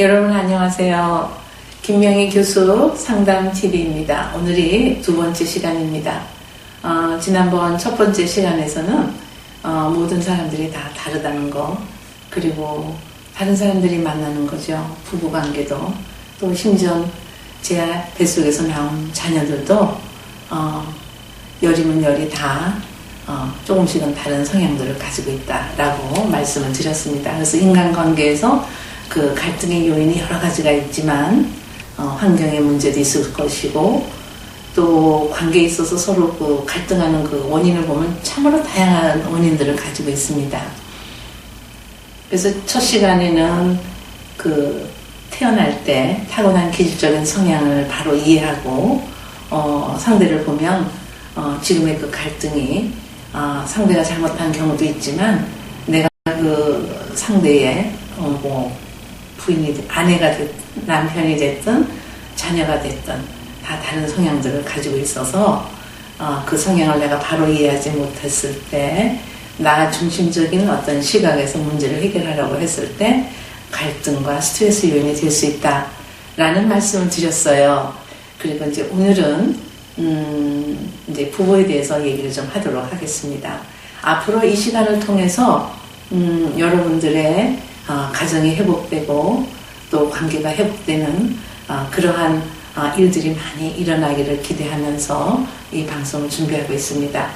여러분 안녕하세요. 김명희 교수 상담TV입니다. 오늘이 두 번째 시간입니다. 지난번 첫 번째 시간에서는 모든 사람들이 다 다르다는 거, 그리고 다른 사람들이 만나는 거죠. 부부관계도, 또 심지어 제 뱃속에서 나온 자녀들도 열이면 열이 다 조금씩은 다른 성향들을 가지고 있다라고 말씀을 드렸습니다. 그래서 인간관계에서 그 갈등의 요인이 여러 가지가 있지만 환경의 문제도 있을 것이고, 또 관계에 있어서 서로 그 갈등하는 그 원인을 보면 참으로 다양한 원인들을 가지고 있습니다. 그래서 첫 시간에는 그 태어날 때 타고난 기질적인 성향을 바로 이해하고 상대를 보면 지금의 그 갈등이 상대가 잘못한 경우도 있지만 내가 그 상대의 부인이 아내가 됐든 남편이 됐든 자녀가 됐든 다 다른 성향들을 가지고 있어서 그 성향을 내가 바로 이해하지 못했을 때 나 중심적인 어떤 시각에서 문제를 해결하려고 했을 때 갈등과 스트레스 요인이 될 수 있다라는 말씀을 드렸어요. 그리고 이제 오늘은 이제 부부에 대해서 얘기를 좀 하도록 하겠습니다. 앞으로 이 시간을 통해서 여러분들의 가정이 회복되고 또 관계가 회복되는 그러한 일들이 많이 일어나기를 기대하면서 이 방송을 준비하고 있습니다.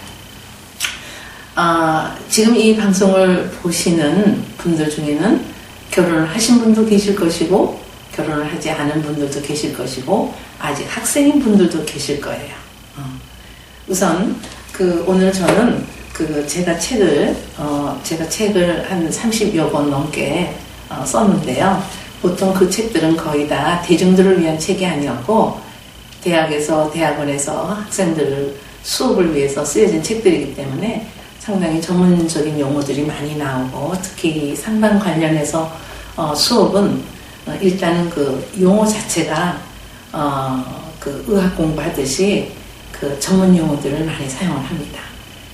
지금 이 방송을 보시는 분들 중에는 결혼을 하신 분도 계실 것이고 결혼을 하지 않은 분들도 계실 것이고 아직 학생인 분들도 계실 거예요. 우선 오늘 저는 제가 책을 한 30여 권 넘게 썼는데요. 보통 그 책들은 거의 다 대중들을 위한 책이 아니었고 대학에서 대학원에서 학생들 수업을 위해서 쓰여진 책들이기 때문에 상당히 전문적인 용어들이 많이 나오고, 특히 상담 관련해서 수업은 일단은 그 용어 자체가 그 의학 공부하듯이 그 전문 용어들을 많이 사용을 합니다.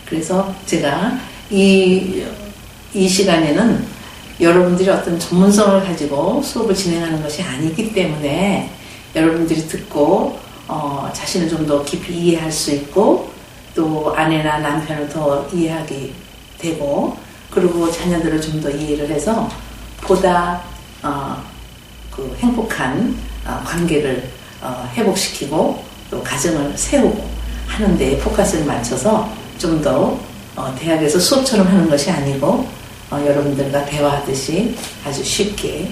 그래서 제가 이 시간에는 여러분들이 어떤 전문성을 가지고 수업을 진행하는 것이 아니기 때문에 여러분들이 듣고 자신을 좀 더 깊이 이해할 수 있고, 또 아내나 남편을 더 이해하게 되고, 그리고 자녀들을 좀 더 이해를 해서 보다 그 행복한 관계를 회복시키고 또 가정을 세우고 하는 데에 포커스를 맞춰서 좀 더 대학에서 수업처럼 하는 것이 아니고 여러분들과 대화하듯이 아주 쉽게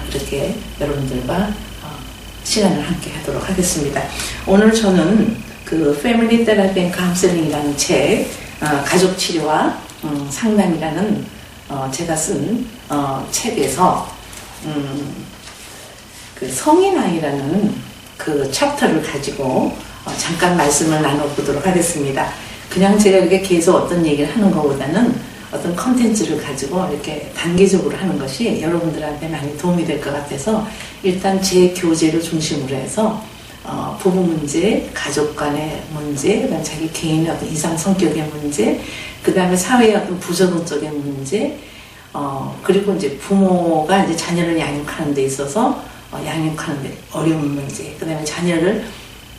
이렇게 여러분들과 시간을 함께 하도록 하겠습니다. 오늘 저는 그 Family Therapy and Counseling이라는 책, 가족 치료와 상담이라는 제가 쓴 책에서 그 성인아이라는 그 챕터를 가지고 잠깐 말씀을 나눠보도록 하겠습니다. 그냥 제가 이렇게 계속 어떤 얘기를 하는 것보다는 어떤 컨텐츠를 가지고 이렇게 단계적으로 하는 것이 여러분들한테 많이 도움이 될 것 같아서 일단 제 교재를 중심으로 해서 부부 문제, 가족 간의 문제, 그다음 자기 개인의 어떤 이상 성격의 문제, 그 다음에 사회의 어떤 부적응적인 문제, 그리고 이제 부모가 이제 자녀를 양육하는 데 있어서 양육하는 데 어려운 문제, 그 다음에 자녀를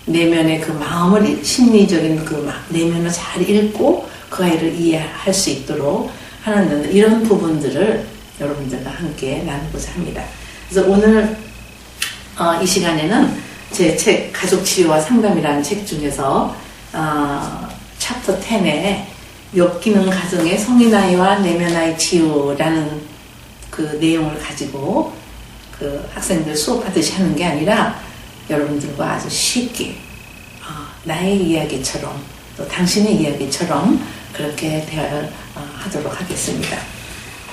내면의 그 마음을, 심리적인 그 내면을 잘 읽고 그 아이를 이해할 수 있도록 하는 이런 부분들을 여러분들과 함께 나누고자 합니다. 그래서 오늘 이 시간에는 제 책 가족 치료와 상담이라는 책 중에서 챕터 10에 엽기는 가정의 성인아이와 내면아이 치유라는 그 내용을 가지고 그 학생들 수업하듯이 하는 게 아니라 여러분들과 아주 쉽게 나의 이야기처럼 또 당신의 이야기처럼 그렇게 대화를 하도록 하겠습니다.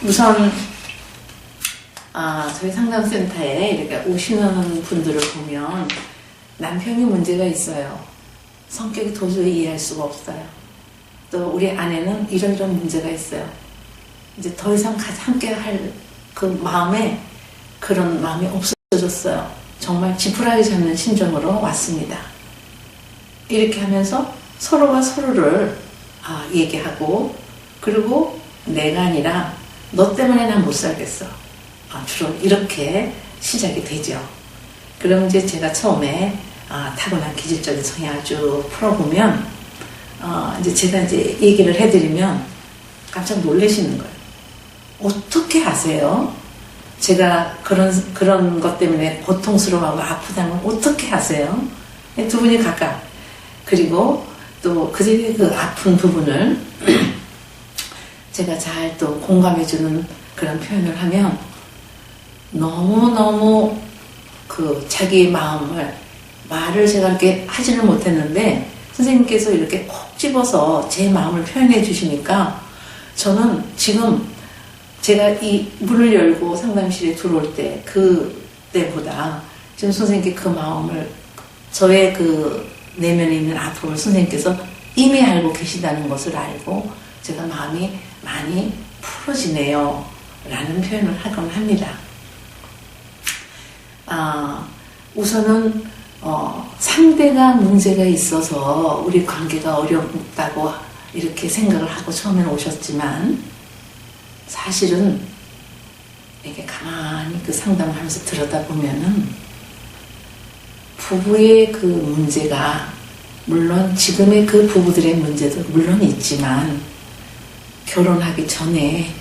우선 저희 상담센터에 이렇게 오시는 분들을 보면 남편이 문제가 있어요. 성격이 도저히 이해할 수가 없어요. 또 우리 아내는 이런 문제가 있어요. 이제 더 이상 함께 할 그 마음에 그런 마음이 없어졌어요. 정말 지푸라기 잡는 심정으로 왔습니다. 이렇게 하면서 서로가 서로를 얘기하고, 그리고 내가 아니라 너 때문에 난 못 살겠어. 주로 이렇게 시작이 되죠. 그럼 이제 제가 처음에 타고난 기질적인 성향을 쭉 풀어보면 이제 제가 이제 얘기를 해드리면 깜짝 놀라시는 거예요. 어떻게 아세요? 제가 그런 것 때문에 고통스러워하고 아프다는 걸 어떻게 아세요? 두 분이 각각. 그리고 또 그 아픈 부분을 제가 잘 또 공감해주는 그런 표현을 하면 너무너무 자기의 마음을 말을 제가 이렇게 하지를 못했는데 선생님께서 이렇게 콕 집어서 제 마음을 표현해 주시니까 저는 지금 제가 이 문을 열고 상담실에 들어올 때 그때보다 지금 선생님께 그 마음을 저의 그 내면에 있는 아픔을 선생님께서 이미 알고 계시다는 것을 알고 제가 마음이 많이 풀어지네요 라는 표현을 하곤 합니다. 우선은 상대가 문제가 있어서 우리 관계가 어렵다고 이렇게 생각을 하고 처음에는 오셨지만 사실은 이렇게 가만히 그 상담을 하면서 들여다보면은 부부의 그 문제가 물론 지금의 그 부부들의 문제도 물론 있지만 결혼하기 전에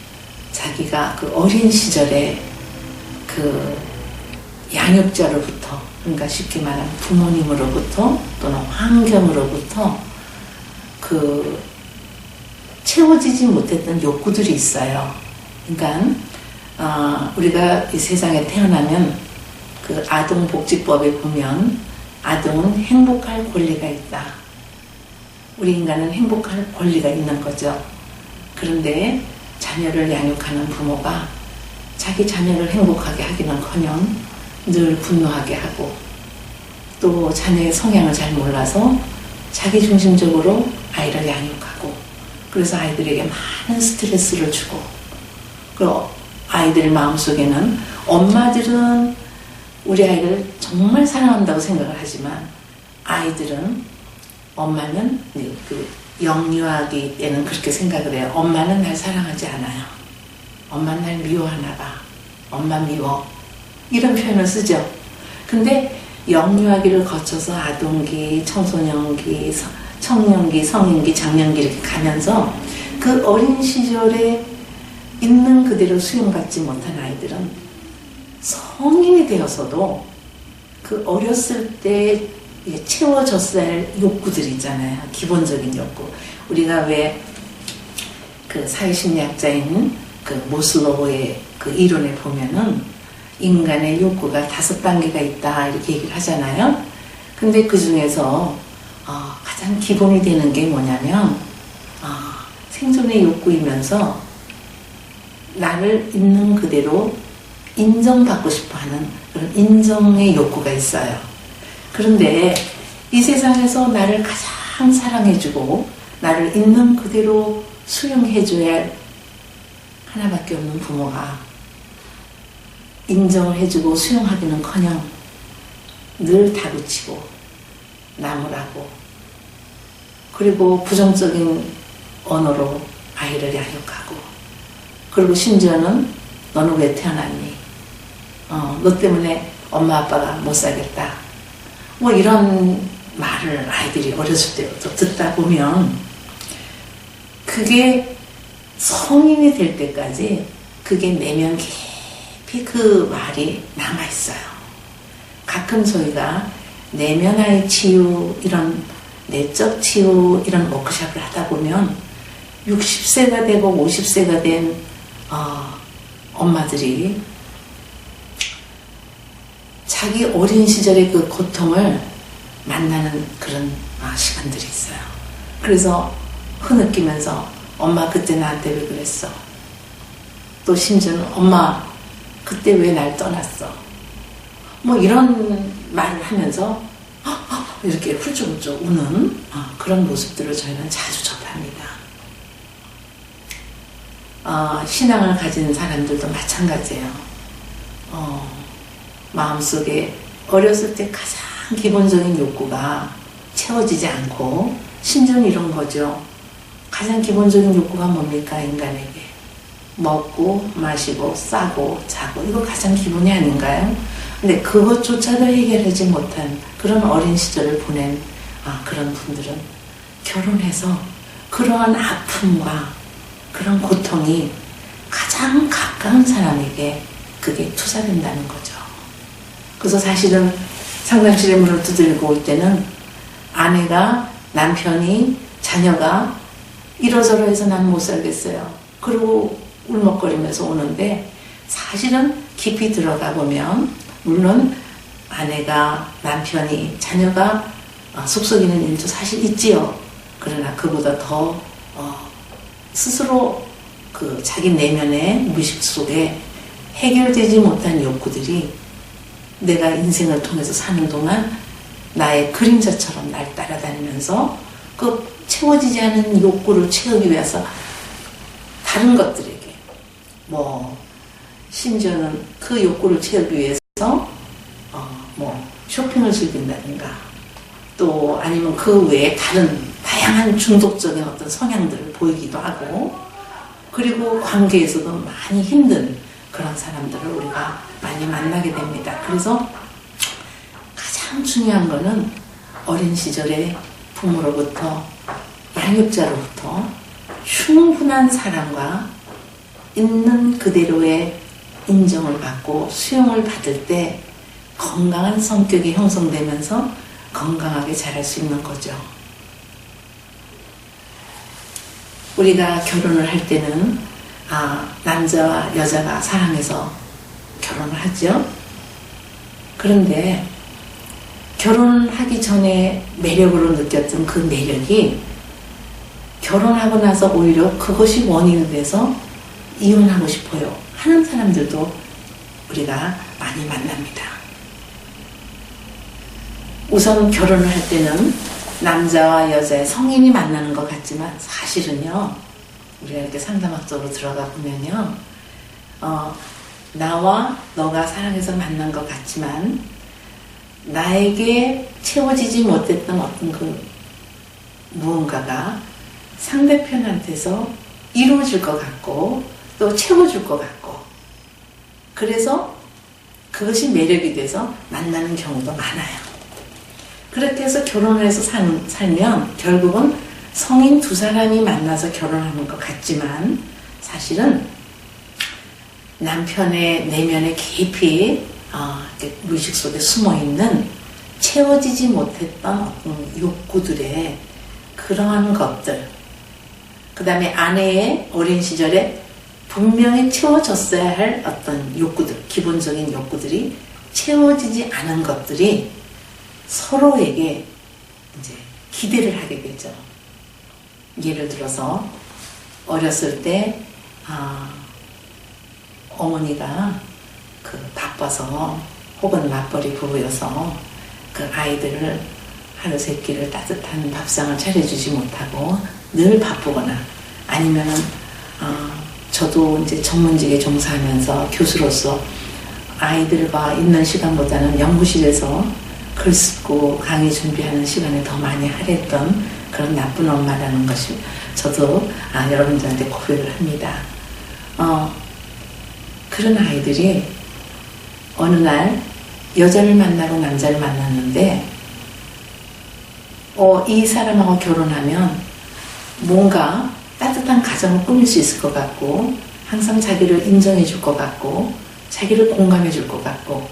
자기가 그 어린 시절에 그 양육자로부터 그러니까 쉽게 말하면 부모님으로부터 또는 환경으로부터 그 채워지지 못했던 욕구들이 있어요. 그러니까 우리가 이 세상에 태어나면 그 아동복지법에 보면 아동은 행복할 권리가 있다. 우리 인간은 행복할 권리가 있는 거죠. 그런데 자녀를 양육하는 부모가 자기 자녀를 행복하게 하기는커녕 늘 분노하게 하고 또 자녀의 성향을 잘 몰라서 자기중심적으로 아이를 양육하고 그래서 아이들에게 많은 스트레스를 주고 그리고 아이들 마음속에는 엄마들은 우리 아이를 정말 사랑한다고 생각을 하지만 아이들은 엄마는 그 영유아기 때는 그렇게 생각을 해요. 엄마는 날 사랑하지 않아요. 엄마는 날 미워하나 봐. 엄마 미워. 이런 표현을 쓰죠. 근데 영유아기를 거쳐서 아동기, 청소년기, 청년기, 성인기, 장년기 이렇게 가면서 그 어린 시절에 있는 그대로 수용받지 못한 아이들은 성인이 되어서도 그 어렸을 때 채워졌어야 할 욕구들 있잖아요. 기본적인 욕구. 우리가 왜 그 사회심리학자인 그 모슬로우의 그 이론에 보면은 인간의 욕구가 5단계가 있다 이렇게 얘기를 하잖아요. 근데 그 중에서 가장 기본이 되는 게 뭐냐면 생존의 욕구이면서 나를 있는 그대로 인정받고 싶어하는 그런 인정의 욕구가 있어요. 그런데 이 세상에서 나를 가장 사랑해주고 나를 있는 그대로 수용해줘야 할 하나밖에 없는 부모가 인정을 해주고 수용하기는커녕 늘 다그치고 나무라고 그리고 부정적인 언어로 아이를 양육하고 그리고 심지어는 너는 왜 태어났니? 너 때문에 엄마 아빠가 못 살겠다. 뭐 이런 말을 아이들이 어렸을 때부터 듣다 보면 그게 성인이 될 때까지 그게 내면 깊이 그 말이 남아있어요. 가끔 저희가 내면의 치유 이런 내적 치유 이런 워크숍을 하다 보면 60세가 되고 50세가 된 엄마들이 자기 어린 시절의 그 고통을 만나는 그런 시간들이 있어요. 그래서 흐느끼면서 엄마 그때 나한테 왜 그랬어? 또 심지어는 엄마 그때 왜 날 떠났어? 뭐 이런 말을 하면서 이렇게 훌쩍훌쩍 우는 그런 모습들을 저희는 자주 접합니다. 신앙을 가진 사람들도 마찬가지예요. 마음속에 어렸을 때 가장 기본적인 욕구가 채워지지 않고 심지어는 이런 거죠. 가장 기본적인 욕구가 뭡니까? 인간에게 먹고 마시고 싸고 자고 이거 가장 기본이 아닌가요? 근데 그것조차도 해결하지 못한 그런 어린 시절을 보낸 그런 분들은 결혼해서 그러한 아픔과 그런 고통이 가장 가까운 사람에게 그게 투사된다는 거죠. 그래서 사실은 상담실에 문을 두드리고 올 때는 아내가, 남편이, 자녀가 이러저러해서 난 못 살겠어요. 그리고 울먹거리면서 오는데 사실은 깊이 들어가 보면 물론 아내가, 남편이, 자녀가 속썩이는 일도 사실 있지요. 그러나 그보다 더 스스로 그 자기 내면의 무의식 속에 해결되지 못한 욕구들이 내가 인생을 통해서 사는 동안 나의 그림자처럼 날 따라다니면서 그 채워지지 않은 욕구를 채우기 위해서 다른 것들에게 심지어는 그 욕구를 채우기 위해서 쇼핑을 즐긴다든가 또 아니면 그 외에 다양한 중독적인 어떤 성향들을 보이기도 하고 그리고 관계에서도 많이 힘든 그런 사람들을 우리가 많이 만나게 됩니다. 그래서 가장 중요한 거는 어린 시절에 부모로부터 양육자로부터 충분한 사랑과 있는 그대로의 인정을 받고 수용을 받을 때 건강한 성격이 형성되면서 건강하게 자랄 수 있는 거죠. 우리가 결혼을 할 때는 남자와 여자가 사랑해서 결혼을 하죠. 그런데 결혼을 하기 전에 매력으로 느꼈던 그 매력이 결혼하고 나서 오히려 그것이 원인이 돼서 이혼하고 싶어요 하는 사람들도 우리가 많이 만납니다. 우선 결혼을 할 때는 남자와 여자의 성인이 만나는 것 같지만 사실은요, 우리가 이렇게 상담학적으로 들어가 보면요, 나와 너가 사랑해서 만난 것 같지만 나에게 채워지지 못했던 어떤 그 무언가가 상대편한테서 이루어질 것 같고 또 채워줄 것 같고 그래서 그것이 매력이 돼서 만나는 경우도 많아요. 그렇게 해서 결혼을 해서 살면 결국은 성인 두 사람이 만나서 결혼하는 것 같지만 사실은 남편의 내면에 깊이 무의식 속에 숨어있는 채워지지 못했던 어떤 욕구들의 그러한 것들, 그 다음에 아내의 어린 시절에 분명히 채워졌어야 할 어떤 욕구들, 기본적인 욕구들이 채워지지 않은 것들이 서로에게 이제 기대를 하게 되죠. 예를 들어서 어렸을 때 어머니가 바빠서 혹은 맞벌이 부부여서 그 아이들을 하루 세 끼를 따뜻한 밥상을 차려주지 못하고 늘 바쁘거나 아니면은 저도 이제 전문직에 종사하면서 교수로서 아이들과 있는 시간보다는 연구실에서 글 쓰고 강의 준비하는 시간에 더 많이 할애했던 그런 나쁜 엄마라는 것이 저도 여러분들한테 고백을 합니다. 그런 아이들이 어느 날 여자를 만나고 남자를 만났는데 이 사람하고 결혼하면 뭔가 따뜻한 가정을 꾸밀 수 있을 것 같고 항상 자기를 인정해 줄 것 같고 자기를 공감해 줄 것 같고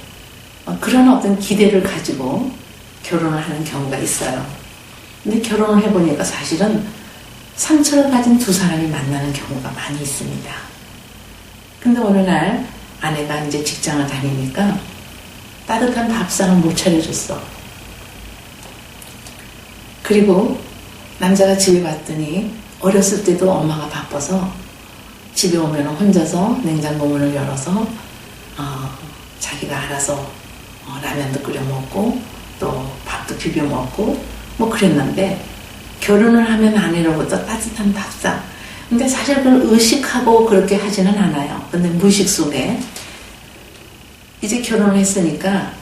그런 어떤 기대를 가지고 결혼을 하는 경우가 있어요. 근데 결혼을 해보니까 사실은 상처를 가진 두 사람이 만나는 경우가 많이 있습니다. 근데 어느 날 아내가 이제 직장을 다니니까 따뜻한 밥상을 못 차려줬어. 그리고 남자가 집에 왔더니 어렸을 때도 엄마가 바빠서 집에 오면 혼자서 냉장고 문을 열어서 자기가 알아서 라면도 끓여 먹고 또 밥도 비벼 먹고 뭐 그랬는데 결혼을 하면 아내로부터 따뜻한 밥상. 근데 사실 그걸 의식하고 그렇게 하지는 않아요. 근데 무의식 속에 이제 결혼을 했으니까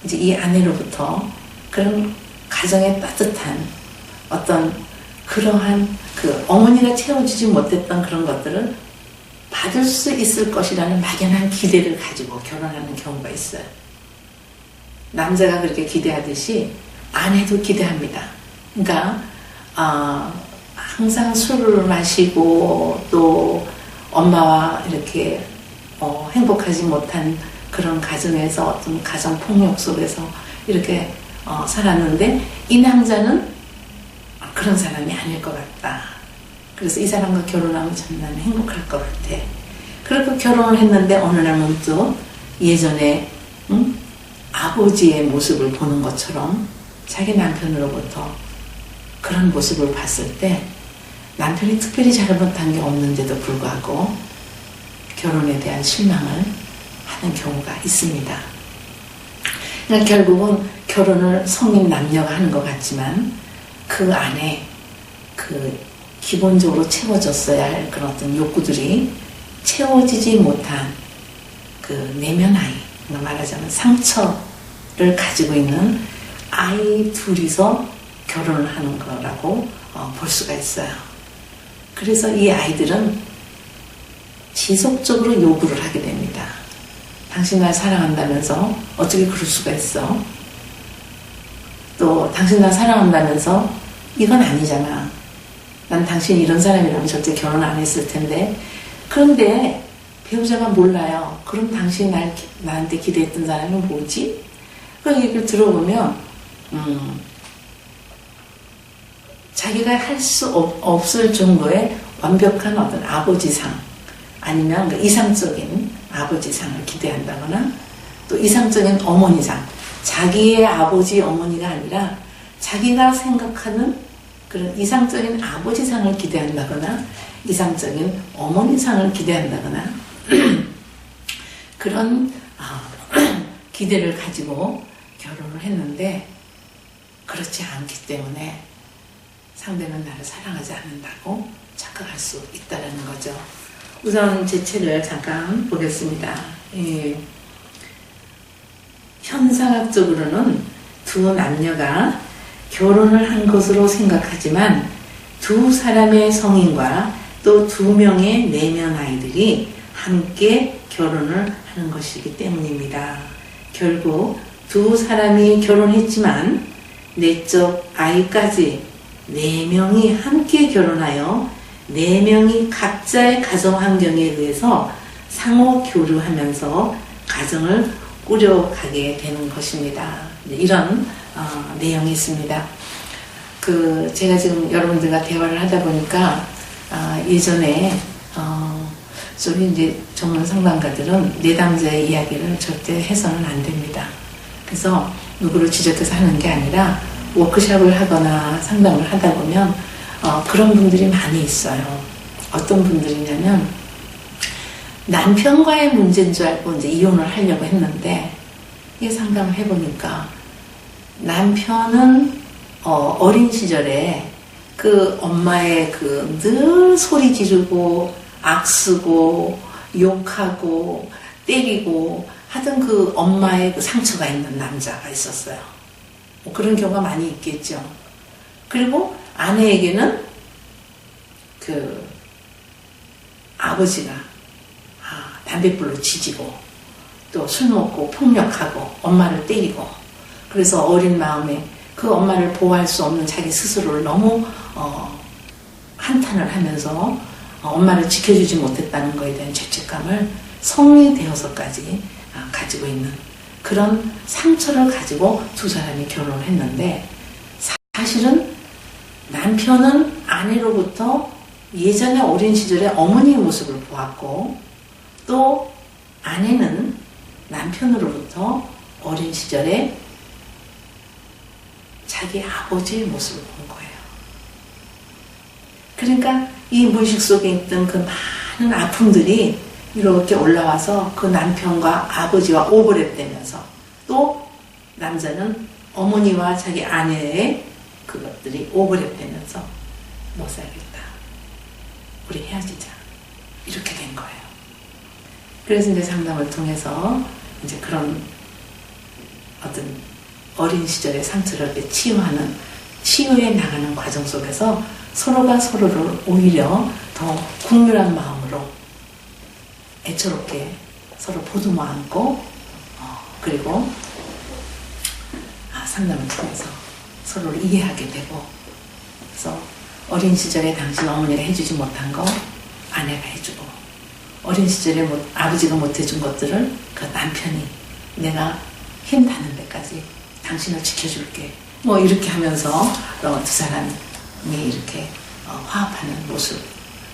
이제 이 아내로부터 그런 가정의 따뜻한 어떤 그러한 그 어머니가 채워주지 못했던 그런 것들을 받을 수 있을 것이라는 막연한 기대를 가지고 결혼하는 경우가 있어요. 남자가 그렇게 기대하듯이 아내도 기대합니다. 그러니까 항상 술을 마시고 또 엄마와 이렇게 행복하지 못한 그런 가정에서 어떤 가정 폭력 속에서 이렇게 살았는데 이 남자는 그런 사람이 아닐 것 같다. 그래서 이 사람과 결혼하면 참 나는 행복할 것 같아. 그렇게 결혼을 했는데 어느 날 문득 예전에 아버지의 모습을 보는 것처럼 자기 남편으로부터 그런 모습을 봤을 때 남편이 특별히 잘못한 게 없는데도 불구하고 결혼에 대한 실망을 하는 경우가 있습니다. 그러니까 결국은 결혼을 성인 남녀가 하는 것 같지만 그 안에 그 기본적으로 채워졌어야 할 그런 어떤 욕구들이 채워지지 못한 그 내면 아이, 말하자면 상처를 가지고 있는 아이 둘이서 결혼을 하는 거라고 볼 수가 있어요. 그래서 이 아이들은 지속적으로 요구를 하게 됩니다. 당신 날 사랑한다면서 어떻게 그럴 수가 있어? 또 당신 날 사랑한다면서 이건 아니잖아. 난 당신이 이런 사람이라면 절대 결혼 안 했을 텐데. 그런데 배우자가 몰라요. 그럼 당신이 나한테 기대했던 사람은 뭐지? 그 얘기를 들어보면 자기가 할 수 없을 정도의 완벽한 어떤 아버지상 아니면 그 이상적인 아버지상을 기대한다거나 또 이상적인 어머니상, 자기의 아버지 어머니가 아니라 자기가 생각하는 그런 이상적인 아버지상을 기대한다거나 이상적인 어머니상을 기대한다거나 그런 기대를 가지고 결혼을 했는데 그렇지 않기 때문에 상대는 나를 사랑하지 않는다고 착각할 수 있다는 거죠. 우선 제 책을 잠깐 보겠습니다. 현상학적으로는 두 남녀가 결혼을 한 것으로 생각하지만 두 사람의 성인과 또 두 명의 내면 아이들이 함께 결혼을 하는 것이기 때문입니다. 결국 두 사람이 결혼했지만 내적 아이까지 4명이 함께 결혼하여 4명이 각자의 가정 환경에 의해서 상호 교류하면서 가정을 꾸려가게 되는 것입니다. 이런 내용이 있습니다. 제가 지금 여러분들과 대화를 하다 보니까 예전에 저희 이제 전문 상담가들은 내담자의 이야기를 절대 해서는 안 됩니다. 그래서 누구를 지적해서 하는 게 아니라 워크숍을 하거나 상담을 하다 보면 그런 분들이 많이 있어요. 어떤 분들이냐면 남편과의 문제인 줄 알고 이제 이혼을 하려고 했는데 이게 상담을 해보니까 남편은 어린 시절에 그 엄마의 그 늘 소리 지르고 악쓰고 욕하고 때리고 하던 그 엄마의 그 상처가 있는 남자가 있었어요. 뭐 그런 경우가 많이 있겠죠. 그리고 아내에게는 그 아버지가 담뱃불로 지지고 또 술 먹고 폭력하고 엄마를 때리고 그래서 어린 마음에 그 엄마를 보호할 수 없는 자기 스스로를 너무 한탄을 하면서 엄마를 지켜주지 못했다는 것에 대한 죄책감을 성이 되어서까지 가지고 있는 그런 상처를 가지고 두 사람이 결혼을 했는데 사실은 남편은 아내로부터 예전에 어린 시절에 어머니의 모습을 보았고 또 아내는 남편으로부터 어린 시절에 자기 아버지의 모습을 본 거예요. 그러니까 이 무의식 속에 있던 그 많은 아픔들이 이렇게 올라와서 그 남편과 아버지와 오버랩되면서 또 남자는 어머니와 자기 아내의 그것들이 오버랩되면서 못 살겠다. 우리 헤어지자. 이렇게 된 거예요. 그래서 이제 상담을 통해서 이제 그런 어떤 어린 시절의 상처를 이렇게 치유하는, 치유해 나가는 과정 속에서 서로가 서로를 오히려 더 국률한 마음으로 애처롭게 서로 보듬어 안고 그리고 상담을 통해서 서로를 이해하게 되고, 그래서 어린 시절에 당신 어머니가 해주지 못한 거 아내가 해주고, 어린 시절에 아버지가 못해준 것들을 그 남편이 내가 힘 닿는 데까지 당신을 지켜줄게, 뭐 이렇게 하면서 두 사람이 이렇게 화합하는 모습,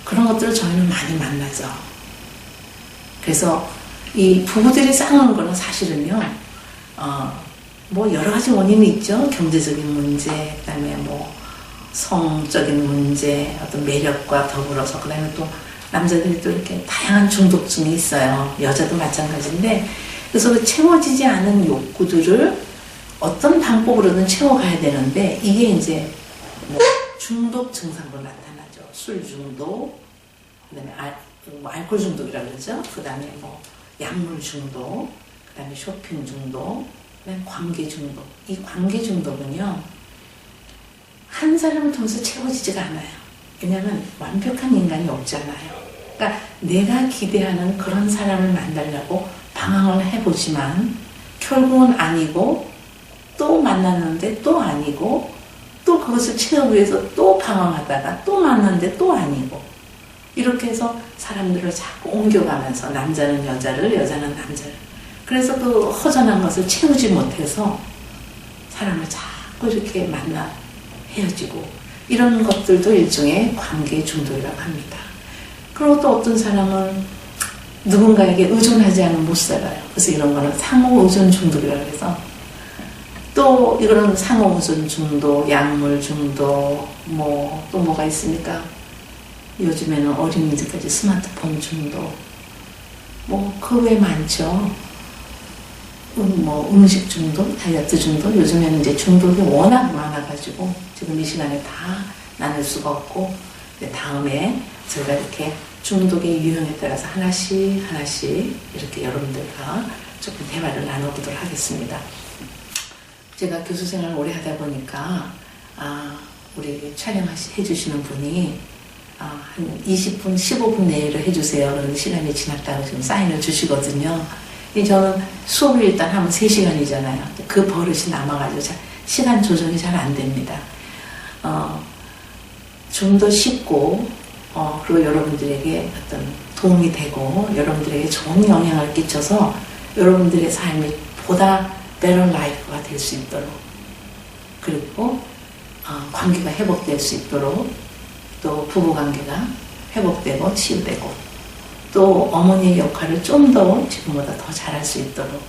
그런 것들을 저희는 많이 만나죠. 그래서 이 부부들이 싸우는 거는 사실은요, 뭐 여러 가지 원인이 있죠. 경제적인 문제, 그다음에 뭐 성적인 문제, 어떤 매력과 더불어서, 그다음에 또 남자들이 또 이렇게 다양한 중독증이 있어요. 여자도 마찬가지인데, 그래서 그 채워지지 않은 욕구들을 어떤 방법으로든 채워가야 되는데, 이게 이제 뭐 중독 증상으로 나타나죠. 술 중독, 그다음에 알코올 중독이라고 그러죠. 그다음에 뭐 약물 중독, 그다음에 쇼핑 중독, 그다음에 관계 중독. 이 관계 중독은요, 한 사람을 통해서 채워지지가 않아요. 왜냐하면 완벽한 인간이 없잖아요. 그러니까 내가 기대하는 그런 사람을 만나려고 방황을 해보지만 결국은 아니고, 또 만났는데 또 아니고, 또 그것을 채우기 위해서 또 방황하다가 또 만났는데 또 아니고, 이렇게 해서 사람들을 자꾸 옮겨가면서 남자는 여자를, 여자는 남자를, 그래서 그 허전한 것을 채우지 못해서 사람을 자꾸 이렇게 만나 헤어지고, 이런 것들도 일종의 관계 중독이라고 합니다. 그리고 또 어떤 사람은 누군가에게 의존하지 않으면 못 살아요. 그래서 이런 거는 상호 의존 중독이라고 해서, 또 이거는 상호 의존 중독, 약물 중독, 뭐 또 뭐가 있습니까? 요즘에는 어린이들까지 스마트폰 중독, 뭐 그 외에 많죠. 뭐 음식 중독, 다이어트 중독, 요즘에는 이제 중독이 워낙 많아가지고 지금 이 시간에 다 나눌 수가 없고, 다음에 저희가 이렇게 중독의 유형에 따라서 하나씩 이렇게 여러분들과 조금 대화를 나눠보도록 하겠습니다. 제가 교수 생활을 오래 하다 보니까 우리 촬영해 주시는 분이 한 20분, 15분 내로 해주세요. 그런 시간이 지났다고 지금 사인을 주시거든요. 저는 수업을 일단 하면 3시간이잖아요. 그 버릇이 남아가지고 시간 조정이 잘 안 됩니다. 좀 더 쉽고, 그리고 여러분들에게 어떤 도움이 되고, 여러분들에게 좋은 영향을 끼쳐서 여러분들의 삶이 보다 better life가 될 수 있도록, 그리고 관계가 회복될 수 있도록, 또 부부관계가 회복되고 치유되고, 또 어머니의 역할을 좀 더 지금보다 더 잘할 수 있도록,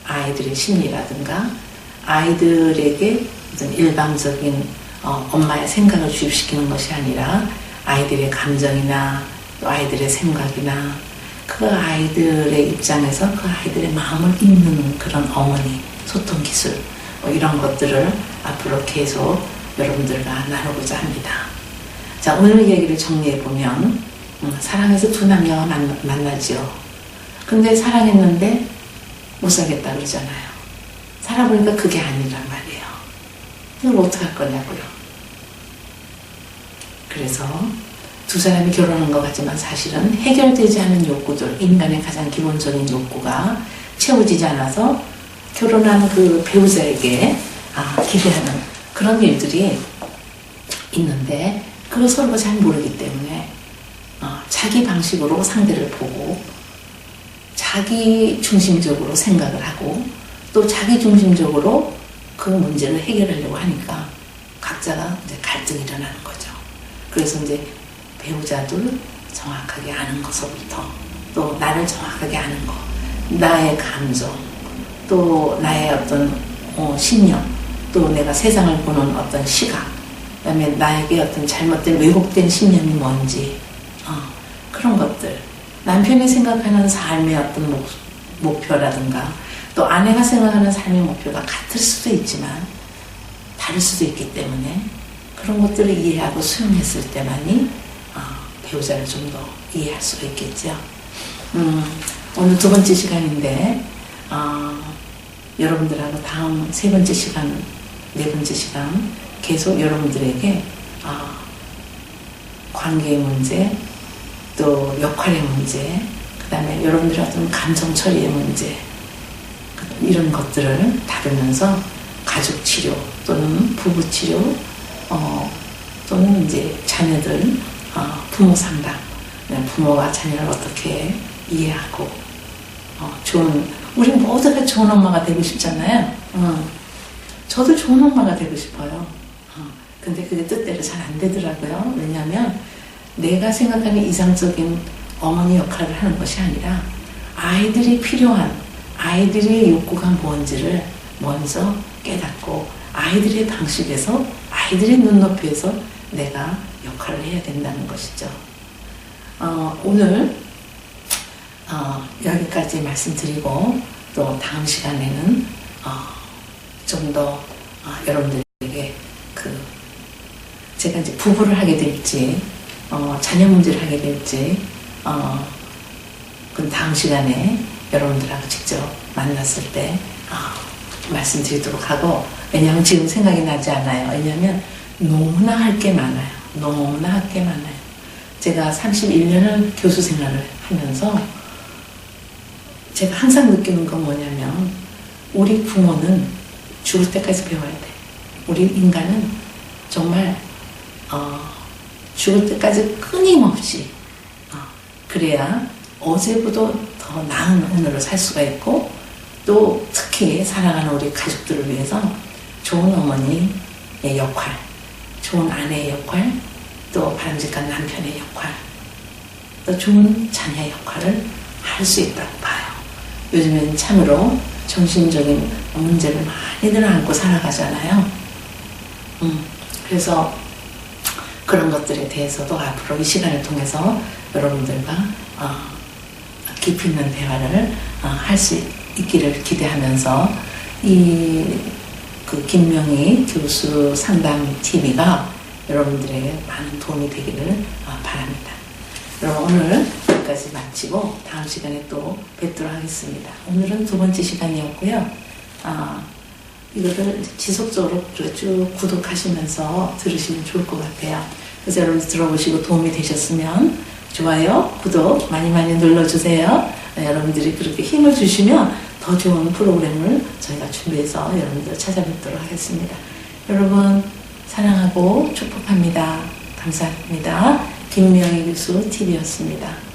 아이들의 심리라든가 아이들에게 어떤 일방적인 엄마의 생각을 주입시키는 것이 아니라 아이들의 감정이나 또 아이들의 생각이나 그 아이들의 입장에서 그 아이들의 마음을 읽는 그런 어머니 소통 기술, 이런 것들을 앞으로 계속 여러분들과 나누고자 합니다. 자, 오늘 얘기를 정리해보면, 사랑해서 두 남녀가 만나지요. 근데 사랑했는데 못 살겠다 그러잖아요. 살아보니까 그게 아니란 말이에요. 이걸 어떻게 할 거냐고요. 그래서 두 사람이 결혼한 것 같지만 사실은 해결되지 않은 욕구들, 인간의 가장 기본적인 욕구가 채워지지 않아서 결혼한 그 배우자에게 기대하는 그런 일들이 있는데, 그걸 서로가 잘 모르기 때문에 자기 방식으로 상대를 보고 자기 중심적으로 생각을 하고 또 자기 중심적으로 그 문제를 해결하려고 하니까 각자가 이제 갈등이 일어나는 거죠. 그래서 이제 배우자들 정확하게 아는 것서부터, 또 나를 정확하게 아는 것, 나의 감정, 또 나의 어떤 신념, 또 내가 세상을 보는 어떤 시각, 그 다음에 나에게 어떤 잘못된 왜곡된 신념이 뭔지, 그런 것들, 남편이 생각하는 삶의 어떤 목표라든가 또 아내가 생각하는 삶의 목표가 같을 수도 있지만 다를 수도 있기 때문에 그런 것들을 이해하고 수용했을 때만이 배우자를 좀 더 이해할 수가 있겠죠. 오늘 2번째 시간인데 여러분들하고 다음 3번째 시간, 4번째 시간 계속 여러분들에게 관계의 문제, 또 역할의 문제, 그 다음에 여러분들의 어떤 감정 처리의 문제, 이런 것들을 다루면서 가족 치료 또는 부부 치료 또는 이제 자녀들 부모 상담, 부모가 자녀를 어떻게 이해하고 우리 모두가 좋은 엄마가 되고 싶잖아요. 저도 좋은 엄마가 되고 싶어요. 근데 그게 뜻대로 잘 안 되더라고요. 왜냐하면 내가 생각하는 이상적인 어머니 역할을 하는 것이 아니라 아이들이 필요한, 아이들의 욕구가 뭔지를 먼저 깨닫고 아이들의 방식에서, 아이들의 눈높이에서 내가 역할을 해야 된다는 것이죠. 오늘 여기까지 말씀드리고 또 다음 시간에는 좀 더 여러분들에게 제가 이제 부부를 하게 될지 자녀 문제를 하게 될지 그럼 다음 시간에 여러분들하고 직접 만났을 때 말씀드리도록 하고, 왜냐하면 지금 생각이 나지 않아요. 왜냐하면 너무나 할 게 많아요. 너무나 할 게 많아요. 제가 31년을 교수 생활을 하면서 제가 항상 느끼는 건 뭐냐면 우리 부모는 죽을 때까지 배워야 돼. 우리 인간은 정말 죽을 때까지 끊임없이 그래야 어제보다 더 나은 오늘을 살 수가 있고, 또 특히 사랑하는 우리 가족들을 위해서 좋은 어머니의 역할, 좋은 아내의 역할, 또 바람직한 남편의 역할, 또 좋은 자녀의 역할을 할 수 있다고 봐요. 요즘엔 참으로 정신적인 문제를 많이들 안고 살아가잖아요. 그래서 그런 것들에 대해서도 앞으로 이 시간을 통해서 여러분들과 깊이 있는 대화를 할 수 있기를 기대하면서 그 김명희 교수 상담 TV가 여러분들에게 많은 도움이 되기를 바랍니다. 그럼 오늘 여기까지 마치고 다음 시간에 또 뵙도록 하겠습니다. 오늘은 두 번째 시간이었고요. 이거를 지속적으로 쭉 구독하시면서 들으시면 좋을 것 같아요. 그래서 여러분 들어보시고 도움이 되셨으면 좋아요, 구독 많이 많이 눌러주세요. 여러분들이 그렇게 힘을 주시면 더 좋은 프로그램을 저희가 준비해서 여러분들 찾아뵙도록 하겠습니다. 여러분 사랑하고 축복합니다. 감사합니다. 김명희 교수 TV였습니다.